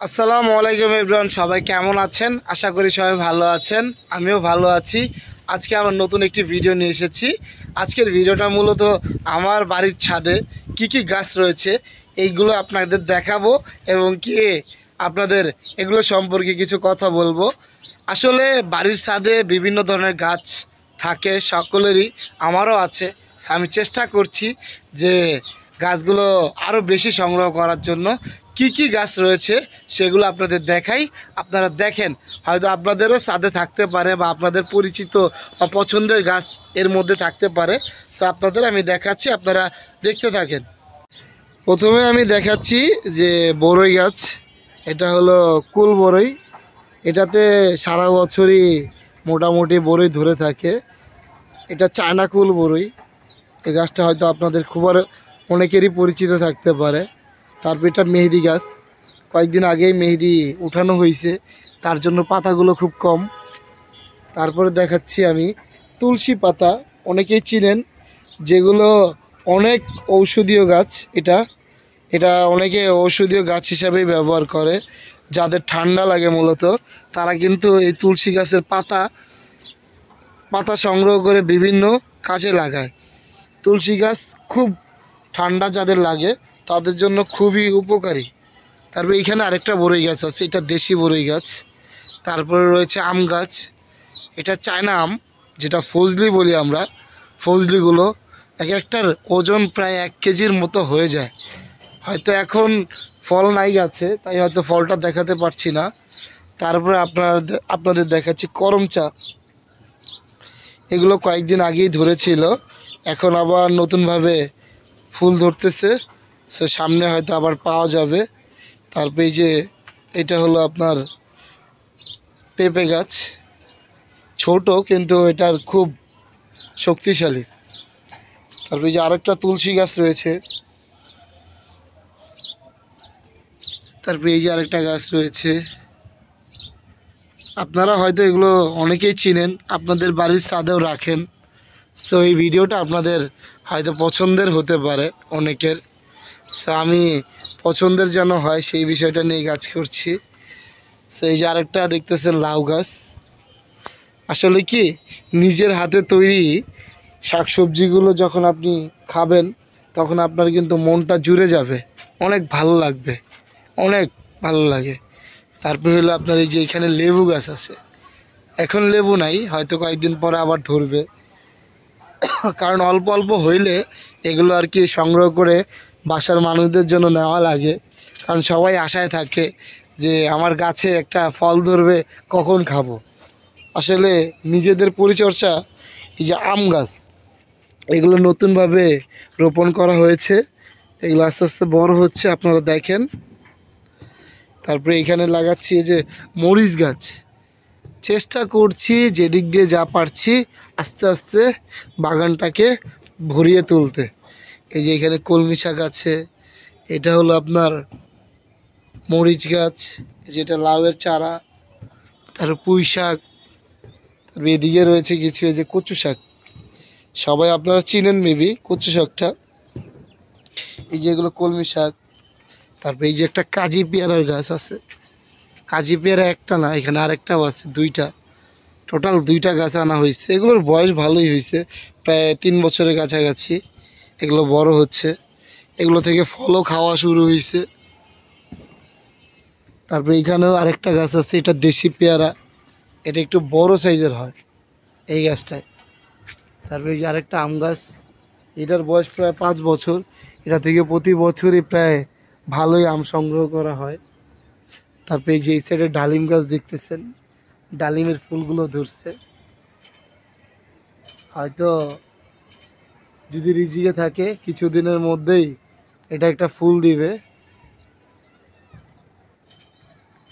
আসসালামু আলাইকুম এভরিওয়ান, সবাই কেমন আছেন? আশা করি সবাই ভালো আছেন। আমিও ভালো আছি। আজকে আবার নতুন একটি ভিডিও নিয়ে এসেছি। আজকের ভিডিওটা মূলত আমার বাড়ির ছাদে কি কি গাছ রয়েছে এইগুলো আপনাদের দেখাবো এবং কি আপনাদের এগুলো সম্পর্কে কিছু কথা বলবো। আসলে বাড়ির ছাদে বিভিন্ন ধরনের গাছ থাকে, সকলেরই, আমারও আছে। আমি চেষ্টা করছি যে গাছগুলো আরও বেশি সংগ্রহ করার জন্য। কি কি গাছ রয়েছে সেগুলো আপনাদের দেখাই, আপনারা দেখেন। হয়তো আপনাদেরও ছাদে থাকতে পারে বা আপনাদের পরিচিত বা পছন্দের গাছ এর মধ্যে থাকতে পারে। তো আপনাদের আমি দেখাচ্ছি, আপনারা দেখতে থাকেন। প্রথমে আমি দেখাচ্ছি যে বড়ই গাছ। এটা হলো কুল বড়ই। এটাতে সারা বছরই মোটামুটি বড়ই ধরে থাকে। এটা চায়না কুল বড়ই। এই গাছটা হয়তো আপনাদের অনেকেরই পরিচিত থাকতে পারে। তারপর এটা মেহেদি গাছ। কয়েকদিন আগেই মেহেদি উঠানো হয়েছে, তার জন্য পাতাগুলো খুব কম। তারপরে দেখাচ্ছি আমি তুলসী পাতা, অনেকেই চিনেন, যেগুলো অনেক ঔষধীয় গাছ। এটা এটা অনেকে ঔষধীয় গাছ হিসাবেই ব্যবহার করে। যাদের ঠান্ডা লাগে মূলত তারা কিন্তু এই তুলসী গাছের পাতা পাতা সংগ্রহ করে বিভিন্ন কাজে লাগায়। তুলসী গাছ খুব ঠান্ডা যাদের লাগে তাদের জন্য খুবই উপকারী। তারপরে এখানে আরেকটা বড়ই গাছ আছে, এটা দেশি বড়ই গাছ। তারপরে রয়েছে আম গাছ। এটা চায়না আম, যেটা ফজলি বলি আমরা। ফজলিগুলো এক একটার ওজন প্রায় 1 কেজির মতো হয়ে যায়। হয়তো এখন ফল নাই গাছে, তাই হয়তো ফলটা দেখাতে পারছি না। তারপরে আপনাদের দেখাচ্ছি করম চা। এগুলো কয়েকদিন আগেই ধরেছিল, এখন আবার নতুনভাবে ফুল ধরতেছে। সে সামনে হয়তো আবার পাওয়া যাবে। তারপরে এই যে এটা হলো আপনার পেঁপে গাছ। ছোট কিন্তু এটার খুব শক্তিশালী। তারপরে এই যে আরেকটা তুলসী গাছ রয়েছে। তারপরে এই যে আরেকটা গাছ রয়েছে। আপনারা হয়তো এগুলো অনেকেই চিনেন, আপনাদের বাড়ির ছাদেও রাখেন। সো এই ভিডিওটা আপনাদের হয়তো পছন্দের হতে পারে অনেকের। সো আমি পছন্দের যেন হয় সেই বিষয়টা নিয়ে কাজ করছি। সো এই যে আরেকটা দেখতেছেন লাউ গাছ। আসলে কি, নিজের হাতে তৈরি শাকসবজিগুলো যখন আপনি খাবেন তখন আপনার কিন্তু মনটা জুড়ে যাবে, অনেক ভালো লাগবে, অনেক ভালো লাগে। তারপরে হলো আপনার এই যে এখানে লেবু গাছ আছে। এখন লেবু নাই, হয়তো কয়েকদিন পরে আবার ধরবে। কারণ অল্প অল্প হইলে এগুলো আর কি সংগ্রহ করে বাসার মানুষদের জন্য নেওয়া লাগে। কারণ সবাই আশায় থাকে যে আমার গাছে একটা ফল ধরবে, কখন খাবো। আসলে নিজেদের পরিচর্যা, এই যে আম গাছ, এগুলো নতুনভাবে রোপণ করা হয়েছে। এগুলো আস্তে আস্তে বড় হচ্ছে, আপনারা দেখেন। তারপরে এখানে লাগাচ্ছি এই যে মরিচ গাছ। চেষ্টা করছি যেদিক দিয়ে যা পারছি আস্তে আস্তে বাগানটাকে ভরিয়ে তুলতে। এই যে এখানে কলমি শাক আছে। এটা হলো আপনার মরিচ গাছ, যেটা লাউয়ের চারা। তারপর পুঁই শাক। তারপর এদিকে রয়েছে কিছু এই যে কচু শাক। সবাই আপনারা চিনেন মেবি কচু শাকটা। এই যে এগুলো কলমি শাক। তারপর এই যে একটা কাজি পেয়ারার গাছ আছে। কাজি পেয়ারা একটা না, এখানে আরেকটাও আছে, দুইটা। টোটাল দুইটা গাছ আনা হয়েছে। এগুলোর বয়স ভালোই হয়েছে, প্রায় 3 বছরের কাছাকাছি। এগুলো বড় হচ্ছে, এগুলো থেকে ফলও খাওয়া শুরু হয়েছে। তারপরে এখানেও আরেকটা গাছ আছে, এটা দেশি পেয়ারা। এটা একটু বড় সাইজের হয় এই গাছটায়। তারপরে এই যে আরেকটা আম গাছ। এটার বয়স প্রায় 5 বছর। এটা থেকে প্রতি বছরই প্রায় ভালোই আম সংগ্রহ করা হয়। তারপরে এই যে এই সাইডে ডালিম গাছ দেখতেছেন, ডালিমের ফুলগুলো ধরছে। হয়তো যদি রিজিকে থাকে কিছুদিনের মধ্যেই এটা একটা ফুল দিবে।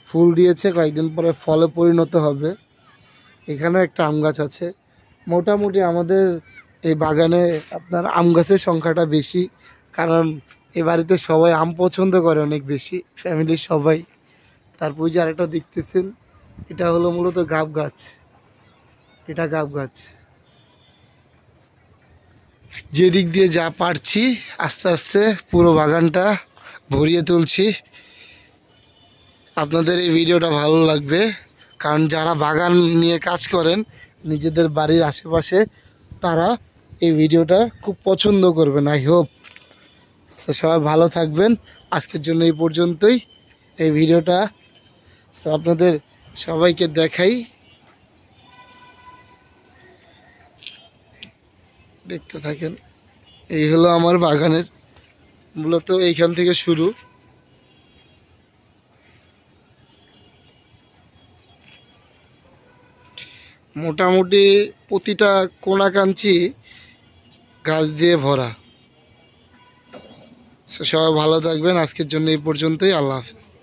ফুল দিয়েছে, কয়েকদিন পরে ফলে পরিণত হবে। এখানে একটা আম গাছ আছে। মোটামুটি আমাদের এই বাগানে আপনার আম গাছের সংখ্যাটা বেশি, কারণ এ বাড়িতে সবাই আম পছন্দ করে অনেক বেশি, ফ্যামিলির সবাই। তারপর যে আরেকটা দেখতেছেন, এটা হলো মূলত গাব গাছ। এটা গাব গাছ। যেদিক দিয়ে যা পারছি আস্তে আস্তে পুরো বাগানটা ভরিয়ে তুলছি। আপনাদের এই ভিডিওটা ভালো লাগবে, কারণ যারা বাগান নিয়ে কাজ করেন নিজেদের বাড়ির আশেপাশে, তারা এই ভিডিওটা খুব পছন্দ করবেন। আই হোপ সবাই ভালো থাকবেন। আজকের জন্য এই পর্যন্তই। এই ভিডিওটা আপনাদের সবাইকে দেখাই, দেখতে থাকেন। এই হলো আমার বাগানের, মূলত এইখান থেকে শুরু। মোটামুটি প্রতিটা কোনাকাঞ্চি গাছ দিয়ে ভরা। সবাই ভালো থাকবেন। আজকের জন্য এই পর্যন্তই। আল্লাহ হাফেজ।